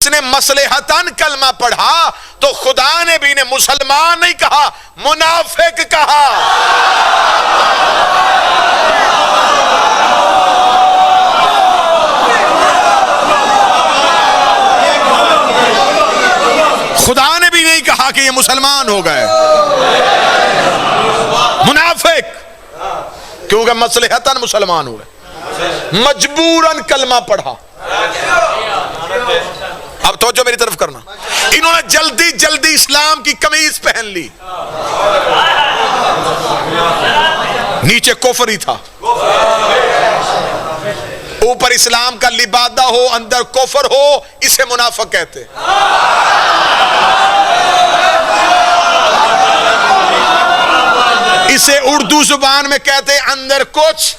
उसने मसलहतन कलमा पढ़ा तो खुदा ने भी ने मुसलमान नहीं कहा, मुनाफिक कहा। खुदा ने भी नहीं कहा कि ये मुसलमान हो गए, मुनाफिक, क्योंकि मसलहतन मुसलमान हुए, मजबूरन कलमा पढ़ा। अब तवज्जो मेरी तरफ करना, इन्होंने जल्दी जल्दी इस्लाम की कमीज पहन ली, नीचे कुफ्र ही था, ऊपर इस्लाम का लिबादा हो, अंदर कुफ्र हो, इसे मुनाफिक कहते। इसे उर्दू जुबान में कहते अंदर कुछ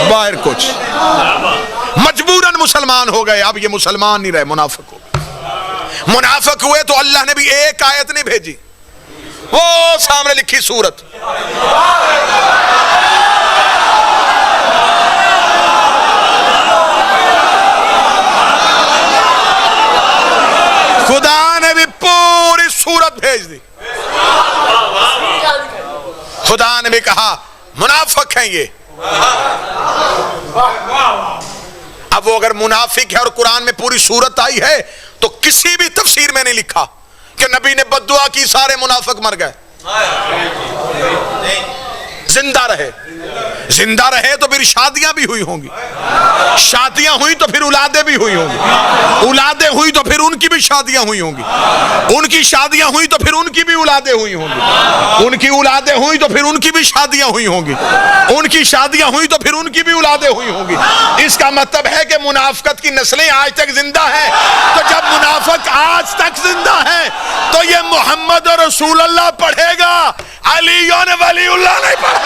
बाहर कुछ। मजबूरन मुसलमान हो गए, अब ये मुसलमान नहीं रहे, मुनाफिक हो गए। मुनाफिक हुए तो अल्लाह ने भी एक आयत नहीं भेजी, वो सामने लिखी सूरत, खुदा ने भी पूरी सूरत भेज दी। खुदा ने भी कहा मुनाफिक हैं ये। अब वो अगर मुनाफिक है और कुरान में पूरी सूरत आई है तो किसी भी तफसीर में नहीं लिखा कि नबी ने बद्दुआ की सारे मुनाफिक मर गए। जिंदा रहे, जिंदा रहे तो फिर शादियां भी हुई होंगी, शादियां हुई तो फिर औलादें भी हुई होंगी, औलादें हुई तो फिर उनकी भी शादियां हुई होंगी, उनकी शादियां हुई तो फिर उनकी भी औलादें हुई होंगी, उनकी औलादें हुई तो फिर उनकी भी शादियां हुई होंगी, उनकी शादियां हुई तो फिर उनकी भी औलादें हुई होंगी। इसका मतलब है कि मुनाफिकत की नस्लें आज तक जिंदा है। तो जब मुनाफिक आज तक जिंदा है तो ये मोहम्मद और रसूलुल्लाह पढ़ेगा, अली ने वलीउल्लाह नहीं पढ़ा।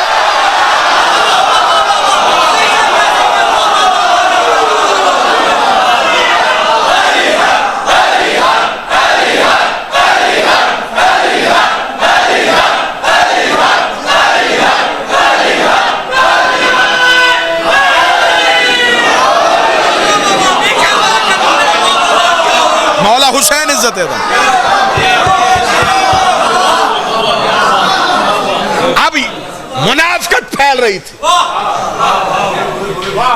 मौला हुसैन इज्जत है। अब मुनाफिकत फैल रही थी,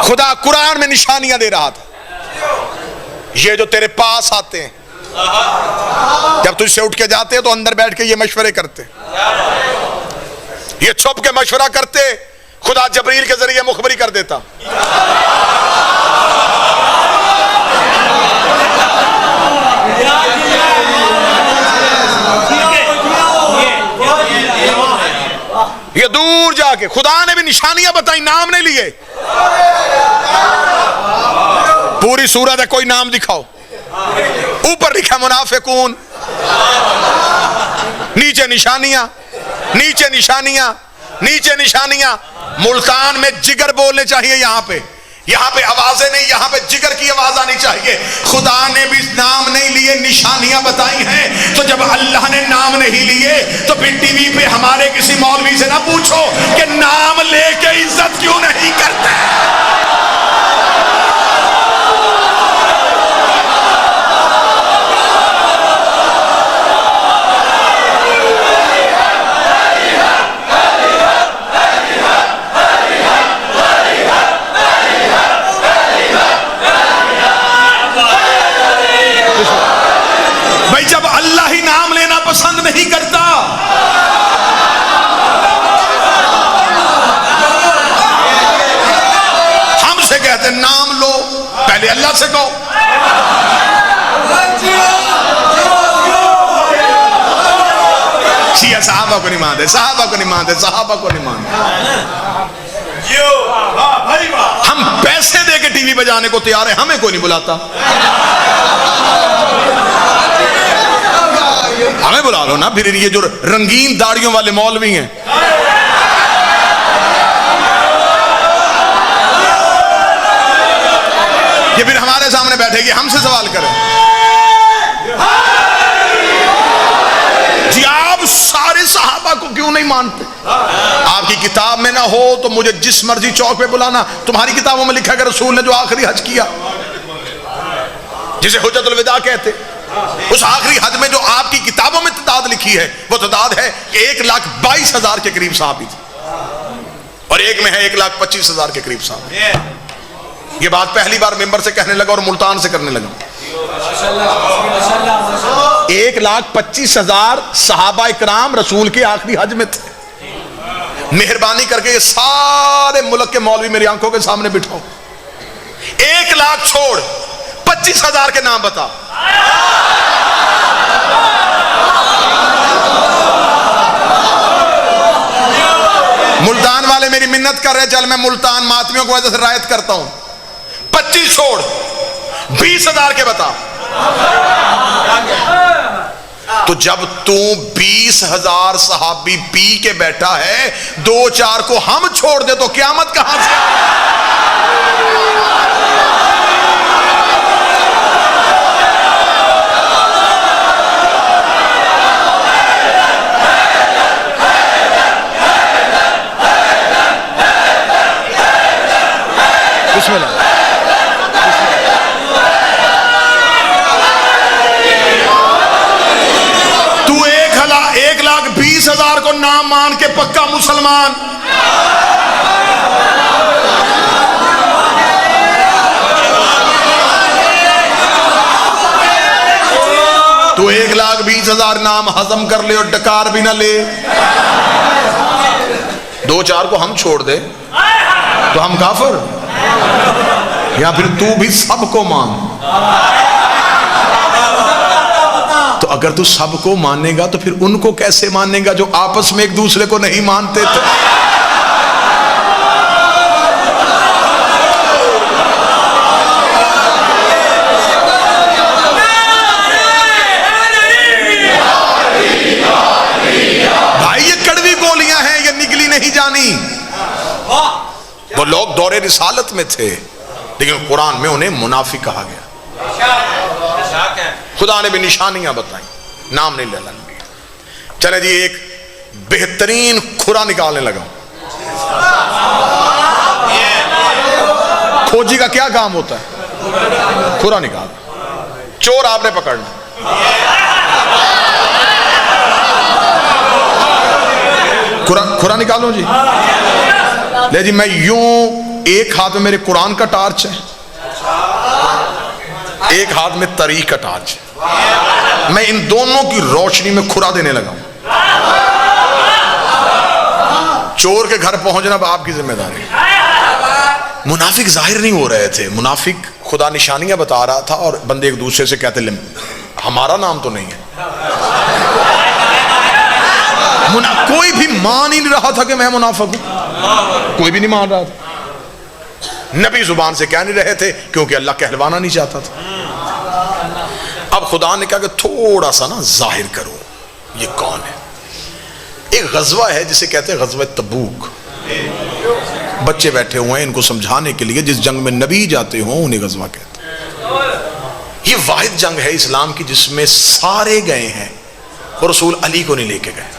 खुदा कुरान में निशानियां दे रहा था। ये जो तेरे पास आते हैं, जब तुझसे उठ के जाते हैं तो अंदर बैठ के ये मशवरे करते, ये छुप के मशवरा करते, खुदा जबरील के जरिए मुखबरी कर देता। ये दूर जाके खुदा ने भी निशानियां बताई, नाम नहीं लिए। पूरी सूरत है, कोई नाम दिखाओ। ऊपर लिखा मुनाफिकून, नीचे निशानियां, नीचे निशानियां, नीचे निशानियां। मुल्तान में जिगर बोलने चाहिए, यहाँ पे आवाजें नहीं, यहाँ पे जिगर की आवाज आनी चाहिए। खुदा ने भी नाम नहीं लिए, निशानियां बताई हैं। तो जब अल्लाह ने नाम नहीं लिए तो फिर टीवी पे हमारे किसी मौलवी से ना पूछो कि नाम लेके इज्जत क्यों नहीं करते। जब अल्लाह ही नाम लेना पसंद नहीं करता, हमसे कहते नाम लो, पहले अल्लाह से कहो। शिया साहबा को नहीं मानते, साहबा को नहीं मानते, साहबा को नहीं मानते। हम पैसे दे के टीवी बजाने को तैयार है, हमें कोई नहीं बुलाता। हमें बुला लो ना। फिर ये जो रंगीन दाढ़ियों वाले मौलवी हैं, ये फिर हमारे सामने बैठेगी, हमसे सवाल करें। जी आप सारे सहाबा को क्यों नहीं मानते? आपकी किताब में ना हो तो मुझे जिस मर्जी चौक पे बुलाना। तुम्हारी किताबों में लिखा कि रसूल ने जो आखिरी हज किया, जिसे हुज्जतुल विदा कहते, उस आखिरी हज में जो आपकी किताबों में तादाद लिखी है वो तादाद है कि 1,22,000 के करीब सहाबी थे, और एक में है 1,25,000 के करीब सहाबी। ये बात पहली बार मिंबर से कहने लगा और मुल्तान से करने लगा। 1,25,000 सहाबा इकराम रसूल के आखिरी हज में थे। मेहरबानी करके ये सारे मुल्क के मौलवी मेरी आंखों के सामने बिठाओ, 1,00,000 छोड़ 25,000 के नाम बता। मुल्तान वाले मेरी मिन्नत कर रहे, चल मैं मुल्तान मातमियों को वजह से रायत करता हूं, 25 छोड़ 20,000 के बता। तो जब तू 20,000 सहाबी पी के बैठा है, 2-4 को हम छोड़ दे तो क़यामत कहां से? तू 1,20,000 को नाम मान के पक्का मुसलमान, तू 1,20,000 नाम हजम कर ले और डकार भी ना ले, 2-4 को हम छोड़ दे तो हम काफिर, या फिर तू भी सबको मान। तो अगर तू सबको मानेगा तो फिर उनको कैसे मानेगा जो आपस में एक दूसरे को नहीं मानते? तो भाई ये कड़वी गोलियां हैं, ये निकली नहीं जानी। वो लोग दौरे रिसालत में थे, लेकिन कुरान में उन्हें मुनाफिक कहा गया। खुदा ने भी निशानियां बताई, नाम नहीं लेना। चले जी, एक बेहतरीन खुरा निकालने लगा। खोजी का क्या काम होता है? खुरा निकाल। चोर आपने पकड़ना, खुरा निकालो जी। ले जी, मैं यूं, एक हाथ में मेरे कुरान का टार्च है, एक हाथ में तरीक का टार्च है, मैं इन दोनों की रोशनी में खुरा देने लगा हूं। चोर के घर पहुंचना अब आपकी जिम्मेदारी। मुनाफिक जाहिर नहीं हो रहे थे, मुनाफिक खुदा निशानियां बता रहा था और बंदे एक दूसरे से कहते ले हमारा नाम तो नहीं है। कोई भी मान ही नहीं रहा था कि मैं मुनाफिक हूं, कोई भी नहीं मान रहा था। नबी जुबान से कह नहीं रहे थे क्योंकि अल्लाह कहलवाना नहीं चाहता था। अब खुदा ने कहा कि थोड़ा सा ना जाहिर करो ये कौन है। एक गजवा है जिसे कहते हैं गजवा तबूक। बच्चे बैठे हुए हैं, इनको समझाने के लिए, जिस जंग में नबी जाते हो उन्हें गजवा कहते हैं। ये वाहिद जंग है इस्लाम की जिसमें सारे गए हैं और रसूल अली को नहीं लेके गए।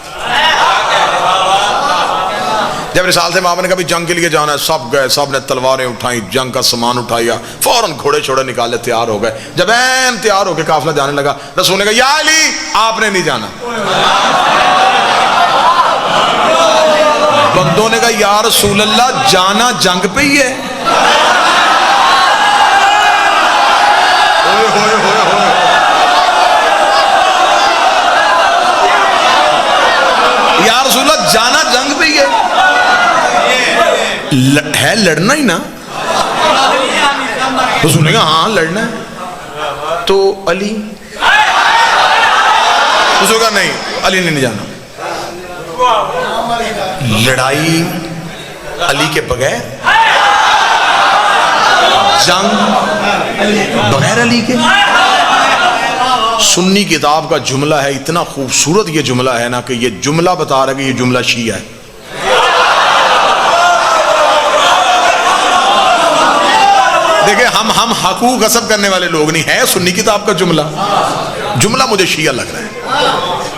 जब रिसाल से मामा ने कहा जंग के लिए जाना है, सब गए, सब ने तलवारें उठाई, जंग का सामान उठाया, फौरन घोड़े छोड़े निकाले, तैयार हो गए। जब ऐन तैयार होकर काफिला जाने लगा, रसूल ने कहा या अली आपने नहीं जाना। बंदों ने कहा या रसूल अल्लाह जाना जंग पे ही है। होए होए होए होए। या रसूल अल्लाह जाना जंग पे ही है लड़ना ही ना। रसूल ने कहा हाँ लड़ना है। तो अली, रसूल कहा नहीं अली ने नहीं जाना। लड़ाई अली के बगैर, जंग बगैर अली के। सुन्नी किताब का जुमला है, इतना खूबसूरत ये जुमला है ना कि ये जुमला बता रहा है कि ये जुमला शिया है। देखिए हम हकूक गसब करने वाले लोग नहीं है। सुन्नी किताब का जुमला मुझे शिया लग रहा है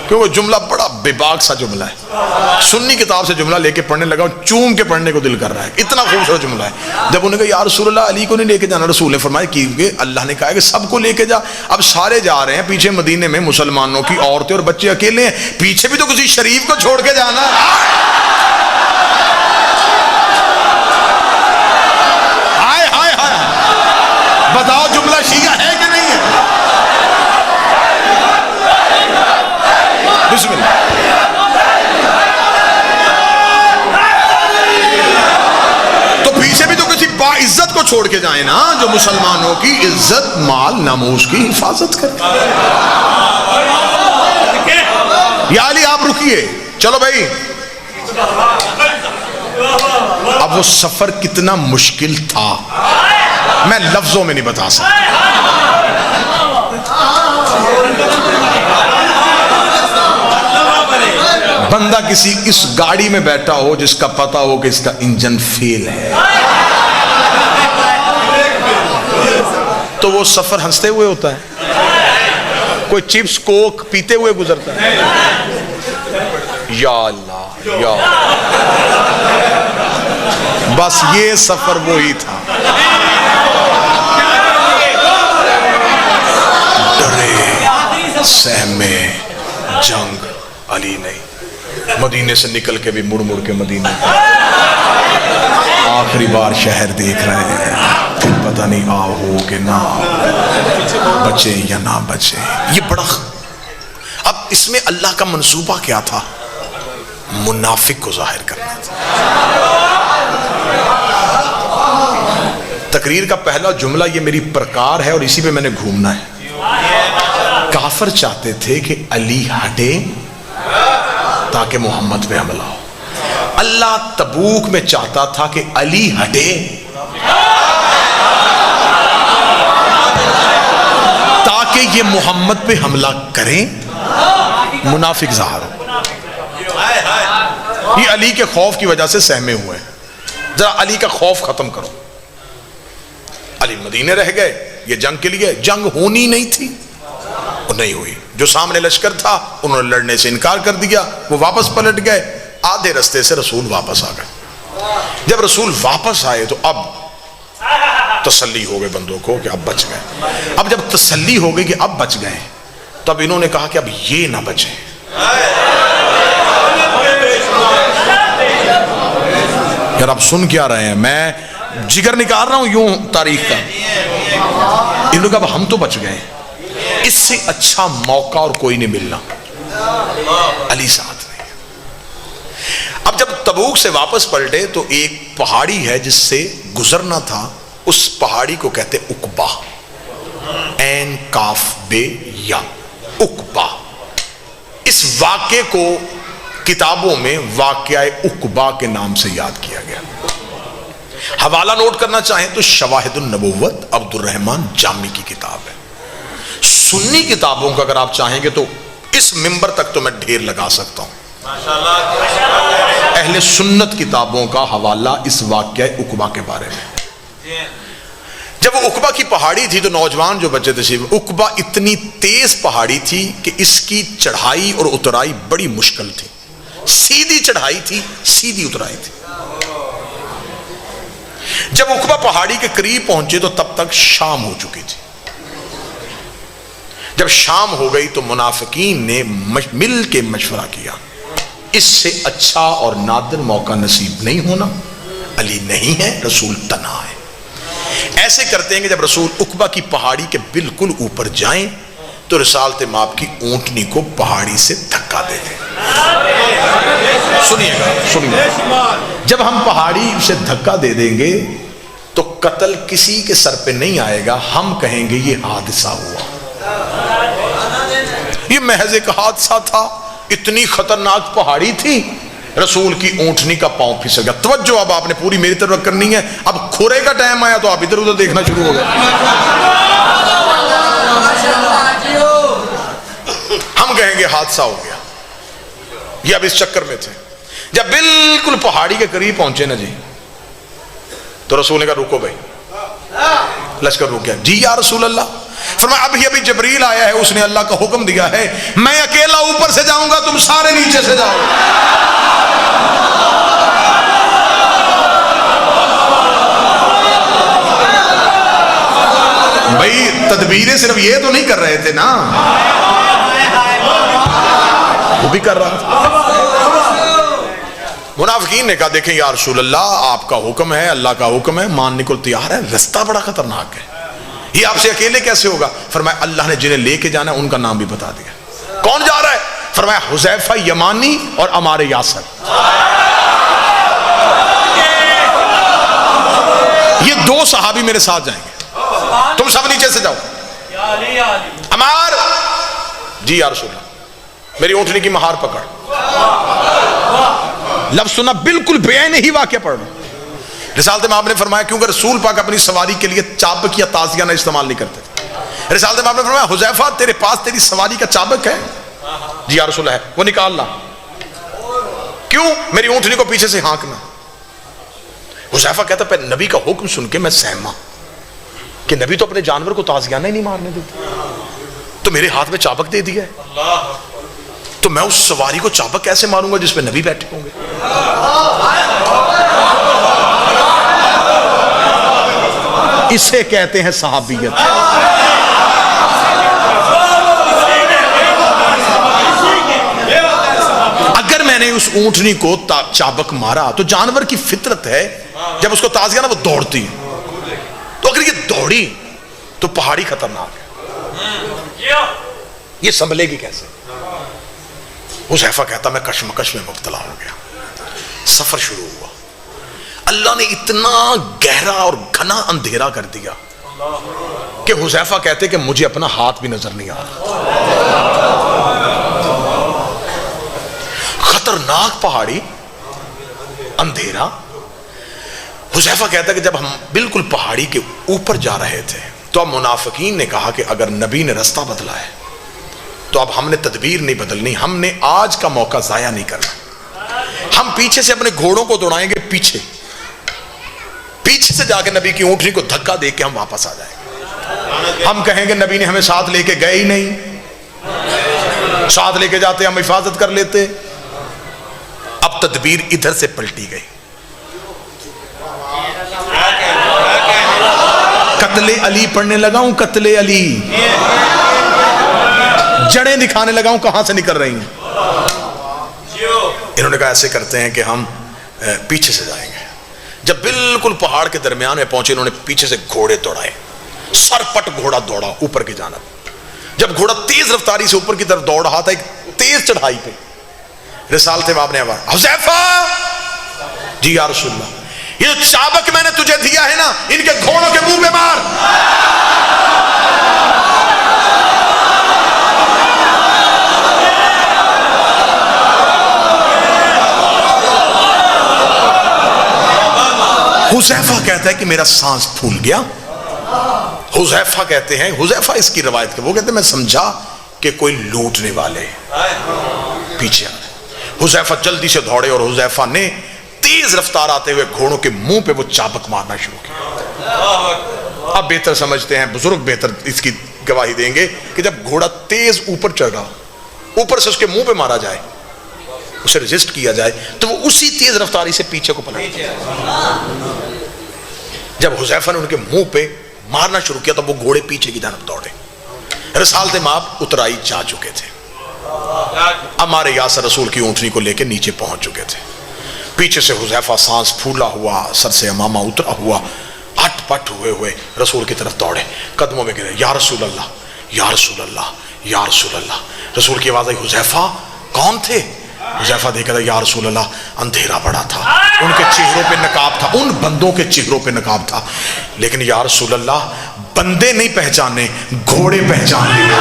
क्योंकि जुमला बड़ा बेबाक सा जुमला है। सुन्नी किताब से जुमला लेके पढ़ने लगा, चूम के पढ़ने को दिल कर रहा है, इतना खूबसूरत जुमला है। जब उन्होंने कहा या रसूल अल्लाह अली को नहीं लेके जाना, रसूल ने फरमाया कि अल्लाह ने कहा है कि सबको लेके जा। अब सारे जा रहे हैं, पीछे मदीने में मुसलमानों की औरतें और बच्चे अकेले हैं, पीछे भी तो किसी शरीफ को छोड़ के जाना है। हाय हाय हाय, बताओ जुमला शिया है कि नहीं है? बिस्मिल्लाह। तो पीछे भी तो किसी बाइज्जत को छोड़ के जाए ना, जो मुसलमानों की इज्जत माल नामूस की हिफाजत करे। या अली आप रुकिए, चलो भाई। अब वो सफर कितना मुश्किल था मैं लफ्जों में नहीं बता सकता। बंदा किसी इस गाड़ी में बैठा हो जिसका पता हो कि इसका इंजन फेल है, तो वो सफर हंसते हुए होता है। कोई चिप्स कोक पीते हुए गुजरता है। या अल्लाह या, बस ये सफर वो ही था। डरे सहमे जंग अली नहीं, मदीने से निकल के भी मुड़ मुड़ के मदीने आखिरी बार शहर देख रहे हैं, फिर पता नहीं आओ हो कि ना बचे या ना बचे। ये बड़ा, अब इसमें अल्लाह का मंसूबा क्या था? मुनाफिक को जाहिर करना था। तकरीर का पहला जुमला ये मेरी प्रकार है और इसी पे मैंने घूमना है। काफिर चाहते थे कि अली हटे ताकि मोहम्मद पे हमला हो। अल्लाह तबूक में चाहता था कि अली हटे ताकि ये मोहम्मद पे हमला करें, मुनाफिक ज़ाहिर हो। ये अली के खौफ की वजह से सहमे हुए हैं। जरा अली का खौफ खत्म करो। अली मदीने रह गए, ये जंग के लिए जंग होनी नहीं थी, वो नहीं हुई। जो सामने लश्कर था उन्होंने लड़ने से इनकार कर दिया, वो वापस पलट गए। आधे रास्ते से रसूल वापस आ गए। जब रसूल वापस आए तो अब तसल्ली हो गई बंदों को कि अब बच गए। अब जब तसल्ली हो गई कि अब बच गए, तब इन्होंने कहा कि अब ये ना बचे। यार आप सुन क्या रहे हैं? मैं जिगर निकाल रहा हूं यूं तारीख का। इन लोग अब हम तो बच गए, इससे अच्छा मौका और कोई नहीं मिलना। अली साथ नहीं। अब जब तबूक से वापस पलटे तो एक पहाड़ी है जिससे गुजरना था, उस पहाड़ी को कहते उकबा, ऐन काफ बे या, उकबा। इस वाक़े को किताबों में वाक़या उकबा के नाम से याद किया गया। हवाला नोट करना चाहें तो शवाहिदुन नबुव्वत अब्दुर्रहमान जामी की किताब है। सुन्नी किताबों का अगर आप चाहेंगे तो इस मिंबर तक तो मैं ढेर लगा सकता हूं। अहले सुन्नत किताबों का हवाला इस वाक़या उकबा के बारे में। जब वो उकबा की पहाड़ी थी तो नौजवान जो बच्चे थे, उकबा इतनी तेज पहाड़ी थी कि इसकी चढ़ाई और उतराई बड़ी मुश्किल थी। सीधी चढ़ाई थी, सीधी उतराई थी। जब उकबा पहाड़ी के करीब पहुंचे तो तब तक शाम हो चुकी थी। जब शाम हो गई तो मुनाफिकीन ने मिल के मशवरा किया, इससे अच्छा और नादिर मौका नसीब नहीं होना। अली नहीं है, रसूल तना है। ऐसे करते हैं कि जब रसूल उकबा की पहाड़ी के बिल्कुल ऊपर जाएं तो रिसालत माप की ऊंटनी को पहाड़ी से धक्का दे दें। सुनिएगा, सुनिएगा। जब हम पहाड़ी से धक्का दे देंगे तो कत्ल किसी के सर पे नहीं आएगा, हम कहेंगे ये हादसा हुआ, ये महज एक हादसा था। इतनी खतरनाक पहाड़ी थी, रसूल की ऊंटनी का पांव फिसल गया। तवज्जो अब आपने पूरी मेरी तरफ करनी है। अब खुरे का टाइम आया तो आप इधर उधर देखना शुरू हो गए। हम कहेंगे हादसा हो गया। ये अब इस चक्कर में थे। जब बिल्कुल पहाड़ी के करीब पहुंचे ना जी, तो रसूल ने कहा रुको भाई। लश्कर रुक गया। जी या रसूल अल्लाह। फरमाया अभी अभी जबरील आया है, उसने अल्लाह का हुक्म दिया है, मैं अकेला ऊपर से जाऊंगा, तुम सारे नीचे से जाओ। भाई तदबीरें सिर्फ ये तो नहीं कर रहे थे ना, वो भी कर रहा था। मुनाफिकीन ने कहा देखें या रसूल अल्लाह, आपका हुक्म है, अल्लाह का हुक्म है, मानने को तैयार है, रास्ता बड़ा खतरनाक है, ये आपसे अकेले कैसे होगा? फरमाया अल्लाह ने जिन्हें लेके जाना है उनका नाम भी बता दिया। कौन जा रहा है? फरमाया हुज़ैफा यमानी और अमार यासर, ये दो सहाबी मेरे साथ जाएंगे, तुम सब नीचे से जाओ। अमार जी या रसूल अल्लाह, मेरी ऊँटनी की महार पकड़। लफ्ज़ सुना, बिल्कुल बेअन ही वाक़या पढ़ रहा। रिसालत में आपने फरमाया क्योंकि रसूल पाक अपनी सवारी के लिए चाबक या ताजिया ना इस्तेमाल नहीं करते थे। रिसालत में आपने फरमाया हुज़ैफा तेरे पास तेरी सवारी का चाबक है? जी या रसूल है, वो निकाल ला। क्यों? मेरी ऊँटनी को पीछे से हाँकना। हुज़ैफा कहता पर नबी का हुक्म सुन के मैं सहमा कि नबी तो अपने जानवर को ताजियाना ही नहीं मारने देते, तो मेरे हाथ में चाबक दे दिया है, तो मैं उस सवारी को चाबक कैसे मारूंगा जिसमें नबी बैठे होंगे? इसे कहते हैं सहाबियत। अगर मैंने उस ऊंटनी को चाबक मारा तो जानवर की फितरत है, जब उसको ताजिया ना वो दौड़ती है, तो अगर ये दौड़ी तो पहाड़ी खतरनाक है, ये संभलेगी कैसे? हुज़ैफा कहता मैं कशमकश में मुब्तला हो गया। सफर शुरू हुआ, अल्लाह ने इतना गहरा और घना अंधेरा कर दिया कि हुज़ैफा कहते कि मुझे अपना हाथ भी नजर नहीं आ रहा। खतरनाक पहाड़ी, अंधेरा। हुज़ैफा कहता कि जब हम बिल्कुल पहाड़ी के ऊपर जा रहे थे तो अब मुनाफिकीन ने कहा कि अगर नबी ने रास्ता बदला है तो अब हमने तदबीर नहीं बदलनी, हमने आज का मौका जाया नहीं करना, हम पीछे से अपने घोड़ों को दौड़ाएंगे, पीछे से जाके नबी की ऊँटनी को धक्का दे के हम वापस आ जाएंगे। हम कहेंगे नबी ने हमें साथ लेके गए ही नहीं, साथ लेके जाते हम हिफाजत कर लेते। अब तदबीर इधर से पलटी गई, कत्ले अली पढ़ने लगा हूं, कत्ले अली, जड़ें दिखाने लगा हूं कहां से निकल रही हैं। इन्होंने कहा ऐसे करते हैं कि हम पीछे से जाएंगे। जब बिल्कुल पहाड़ के दरमियान में पहुंचे, इन्होंने पीछे से घोड़े दौड़ाए, सरपट घोड़ा दौड़ा ऊपर की जानब। जब घोड़ा तेज रफ्तारी से ऊपर की तरफ दौड़ रहा था एक तेज चढ़ाई पे, रिसालत में आपने आवाज, हुज़ैफा जी या रसूल अल्लाह, ये जो चाबक मैंने तुझे दिया है ना, इनके घोड़ों के मुंह पे मार। हुज़ैफा कहता है कि मेरा सांस फूल गया। हुज़ैफा कहते हैं, हुज़ैफा इसकी रवायत के, वो कहते हैं मैं समझा कि कोई लूटने वाले पीछे आ रहे। हुज़ैफा जल्दी से दौड़े और हुज़ैफा ने तेज रफ्तार आते हुए घोड़ों के मुंह पे वो चाबक मारना शुरू किया। अब बेहतर समझते हैं बुजुर्ग, बेहतर इसकी गवाही देंगे कि जब घोड़ा तेज ऊपर चढ़ रहा, ऊपर से उसके मुंह पे मारा जाए, उसे रेजिस्ट किया जाए, तो वो उसी तेज रफ्तारी से पीछे को पलट। जब हुज़ैफा ने उनके मुंह पे मारना शुरू किया तो वो घोड़े पीछे की तरफ दौड़े। रिसालत माप उतराई जा चुके थे, हमारे यासर रसूल की ऊँटनी को लेकर नीचे पहुंच चुके थे। पीछे से हुज़ैफा सांस फूला हुआ, सर से अमामा उतरा हुआ, अटपट हुए हुए रसूल की तरफ दौड़े, कदमों में गिरे, या रसूल अल्लाह, या रसूल अल्लाह, या रसूल अल्लाह। रसूल की आवाज़ आई, हुज़ैफा कौन थे? हुज़ैफा देखा, या रसूल अल्लाह, अंधेरा बड़ा था, उनके चेहरों पे नकाब था, उन बंदों के चेहरों पे नकाब था, लेकिन या रसूल अल्लाह बंदे नहीं पहचाने, घोड़े पहचान लिए।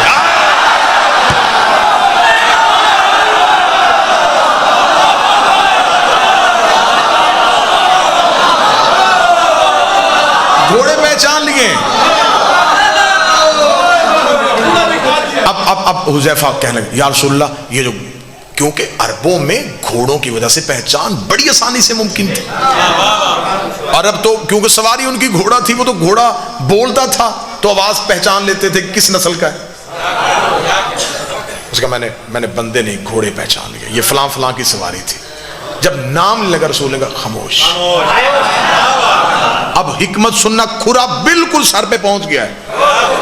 घोड़े पहचान लिए। अब हुज़ैफा कहने लगे, या रसूल अल्लाह ये जो, क्योंकि अरबों में घोड़ों की वजह से पहचान बड़ी आसानी से मुमकिन थी। अरब तो क्योंकि सवारी उनकी घोड़ा थी, वो तो घोड़ा बोलता था, तो आवाज पहचान लेते थे किस नस्ल का है। उसका मैंने बंदे नहीं घोड़े पहचान लिए, ये फलां फलां की सवारी थी। जब नाम लगा रसूल का, खामोश। अब हिकमत सुनना, खुरा बिल्कुल सर पे पहुंच गया है।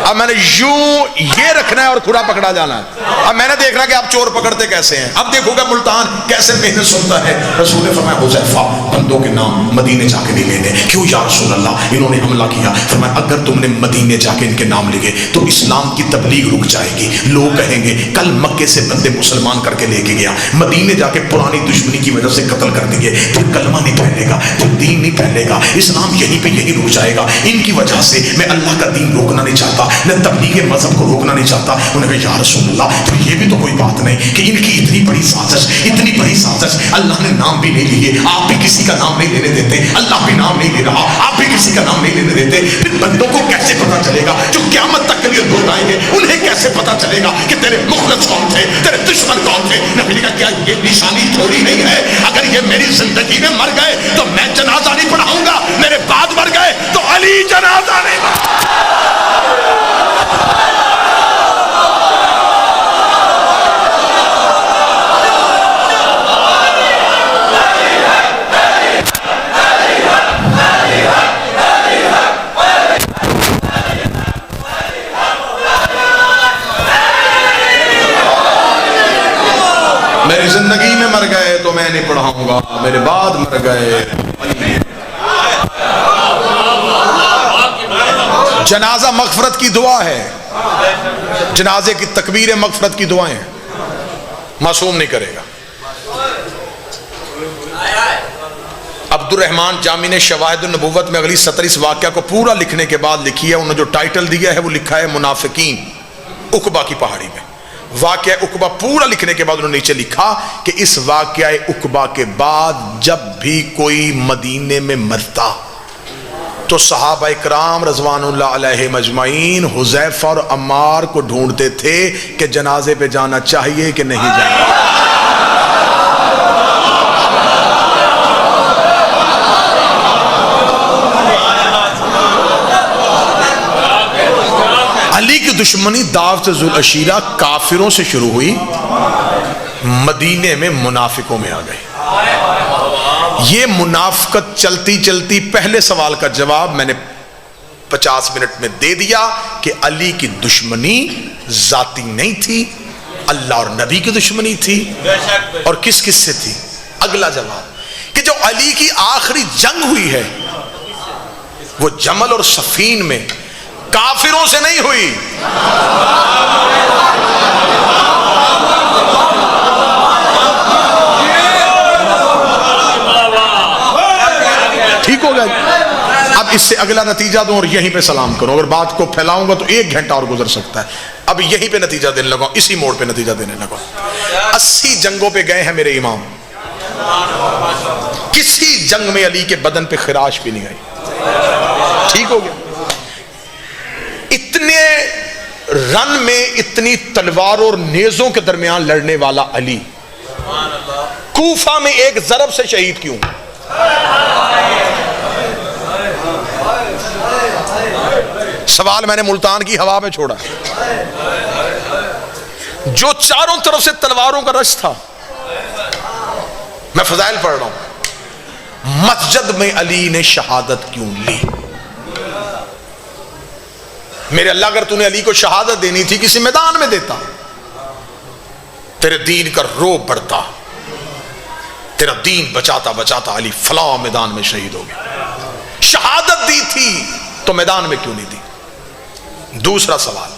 अब मैंने यूं ये रखना है और खुरा पकड़ा जाना है। अब मैंने देखना कि आप चोर पकड़ते कैसे हैं। अब देखोगे मुल्तान कैसे मेहनत सुनता है। रसूल ने फरमाया, हुज़ैफा बंदों के नाम मदीने जाके नहीं लेने। क्यों या रसूल अल्लाह, इन्होंने हमला किया। फरमाया, अगर तुमने मदीने जाके इनके नाम लिए तो इस्लाम की तबलीग रुक जाएगी। लोग कहेंगे कल मक्के से बंदे मुसलमान करके लेके गया, मदीने जाके पुरानी दुश्मनी की वजह से कत्ल कर दिए, फिर कलमा नहीं फैलेगा, फिर दीन नहीं फैलेगा, इस्लाम यहीं पे यहीं रुक जाएगा। इनकी वजह से मैं अल्लाह का दीन रोकना नहीं चाहता, मैं तबलीग मजहब को रोकना नहीं चाहता। उन्होंने कहा, या रसूल अल्लाह, तो ये भी तो कोई बात नहीं कि इनकी इतनी बड़ी साजिश, इतनी बड़ी साजिश, अल्लाह ने नाम भी नहीं लिए, आप भी किसी का नाम नहीं लेने देते, अल्लाह भी नाम नहीं ले रहा, आप भी किसी का नाम नहीं लेने देते। फिर बंदों को कैसे पता चलेगा जो क़यामत तक के लिए दूर आएंगे, उन्हें कैसे पता चलेगा कि तेरे मुखलिस कौन थे, तेरे दुश्मन कौन थे। नबी ने कहा, क्या ये निशानी थोड़ी नहीं है? अगर ये मेरी जिंदगी में मर गए तो मैं जनाजा नहीं पढ़ाऊंगा, मेरे बाद मर गए तो अली जनाजा नहीं पढ़ाऊंगा। मेरी जिंदगी में मर गए तो मैं नहीं पढ़ाऊंगा, मेरे बाद मर गए। जनाजा मगफरत की दुआ है, जनाजे की तकबीर मगफरत की दुआएं मासूम नहीं करेगा। अब्दुर्रहमान जामी ने शवाहिदुन नबुव्वत में अगली सतर इस वाक़या को पूरा लिखने के बाद लिखी है। उन्होंने जो टाइटल दिया है वो लिखा है मुनाफिकीन, उकबा की पहाड़ी में। वाक़या उकबा पूरा लिखने के बाद उन्होंने नीचे लिखा कि इस वाक़या उकबा के बाद जब भी कोई मदीने में मरता तो सहाबा इकराम रज़वानुल्लाह अलैहिम अजमईन हुज़ैफा और अम्मार को ढूंढते थे कि जनाजे पे जाना चाहिए कि नहीं जाना। अली की दुश्मनी दावत ज़ुल अशीरा काफिरों से शुरू हुई, मदीने में मुनाफिकों में आ गई। ये मुनाफिकत चलती चलती पहले सवाल का जवाब मैंने 50 मिनट में दे दिया कि अली की दुश्मनी जाती नहीं थी, अल्लाह और नबी की दुश्मनी थी। और किस किस से थी? अगला जवाब कि जो अली की आखिरी जंग हुई है वो जमल और सफीन में काफिरों से नहीं हुई। ठीक हो गया। अब इससे अगला नतीजा दूं और यहीं पे सलाम करूं। अगर बात को फैलाऊंगा तो 1 घंटा और गुजर सकता है। अब यहीं पे नतीजा देने लगा, इसी मोड़ पे नतीजा देने लगा। 80 जंगों पे गए हैं मेरे इमाम, किसी जंग में अली के बदन पे खिराश भी नहीं आई। ठीक हो गया। इतने रन में इतनी तलवारों और नेज़ों के दरमियान लड़ने वाला अली कूफा में एक ज़रब से शहीद क्यों? सवाल मैंने मुल्तान की हवा में छोड़ा। जो चारों तरफ से तलवारों का रश था, मैं फजाइल पढ़ रहा हूं, मस्जिद में अली ने शहादत क्यों ली? मेरे अल्लाह, अगर तूने अली को शहादत देनी थी किसी मैदान में देता, तेरे दीन का रोब बढ़ता, तेरा दीन बचाता बचाता अली फलां मैदान में शहीद हो गया। शहादत दी थी तो मैदान में क्यों नहीं दी? दूसरा सवाल,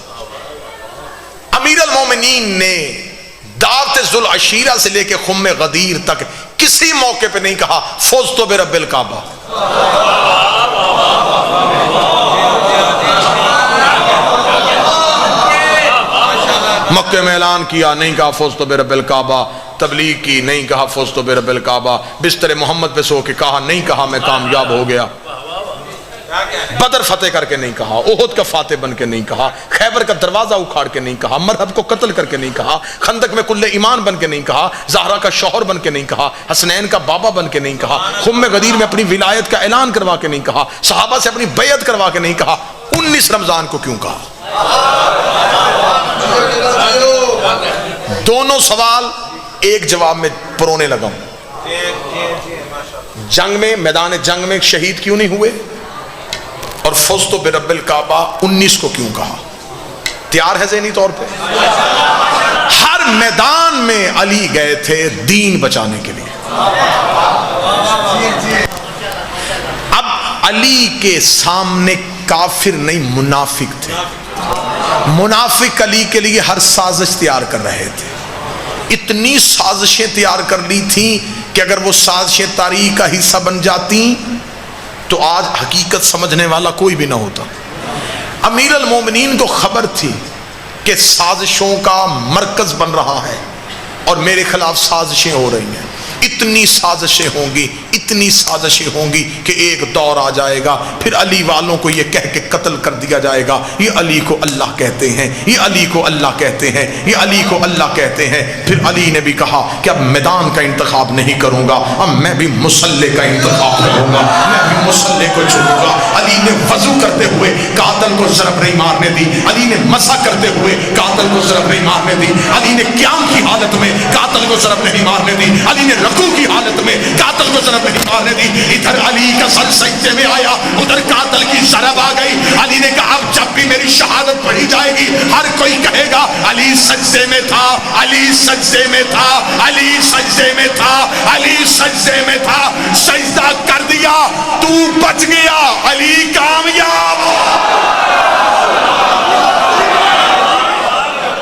अमीर अल मोमिनीन ने दावत ज़ुल अशीरा से लेके खुम्मे गदीर तक किसी मौके पे नहीं कहा फौज तो बिरब्बिल काबा। मक्के में ऐलान किया, नहीं कहा फौज तो बिरब्बिल काबा। तबलीग की, नहीं कहा फौज तो बिरब्बिल काबा। बिस्तर मोहम्मद पे सो के कहा, नहीं कहा मैं कामयाब हो गया। बदर फतेह करके नहीं कहा, ओहद का फातेह बन के नहीं कहा, खैबर का दरवाजा उखाड़ के नहीं कहा, मरहब को कत्ल करके नहीं कहा, खंदक में कुल्ले ईमान बन के नहीं कहा, ज़हरा का शौहर बन के नहीं कहा, हसनैन का बाबा बन के नहीं कहा, खुम्मे गदीर में अपनी विलायत का ऐलान करवा के नहीं कहा, सहाबा से अपनी बैयत करवा के नहीं कहा। 19 रमजान को क्यों कहा? दोनों सवाल एक जवाब में परोने लगा। जंग में, मैदान जंग में शहीद क्यों नहीं हुए? और फौस्तो बिरब्बिल काबा 19 को क्यों कहा? तैयार है ज़हनी तौर पे? हर मैदान में अली गए थे दीन बचाने के लिए। अब अली के सामने काफिर नहीं, मुनाफिक थे। मुनाफिक अली के लिए हर साजिश तैयार कर रहे थे। इतनी साजिशें तैयार कर ली थी कि अगर वो साजिशें तारीख का हिस्सा बन जाती तो आज हकीकत समझने वाला कोई भी ना होता। अमीर अल मोमिनीन को खबर थी कि साजिशों का मरकज बन रहा है और मेरे खिलाफ साजिशें हो रही हैं। इतनी साजिशें होंगी, इतनी साजिशें होंगी कि एक दौर आ जाएगा फिर अली वालों को ये कह के कत्ल कर दिया जाएगा, ये अली को अल्लाह कहते हैं, ये अली को अल्लाह कहते हैं, ये अली को अल्लाह कहते हैं। फिर अली ने भी कहा कि अब मैदान का इंतखाब नहीं करूंगा, अब मैं भी मुसल्ले का इंतखाब करूंगा, मैं भी मुसल्ले को चुनूंगा। अली ने वजू करते हुए कातल को ज़रब नहीं मारने दी, अली ने मसा करते हुए कातल को ज़रब नहीं मारने दी, अली ने क़याम की हालत में कातल को ज़रब नहीं मारने दी, अली ने रकू की हालत में कातल को ज़रब नहीं मारने दी। इधर अली का सर सजदे में आया, उधर कातल की ज़रब आ गई। अली ने कहा अब जब भी मेरी शहादत पढ़ी जाएगी हर कोई कहेगा अली सजदे में था, अली सजदे में था, अली सजदे में था, अली सजदे में था। सजदा कर दिया, तू बच गया, अली कामयाब।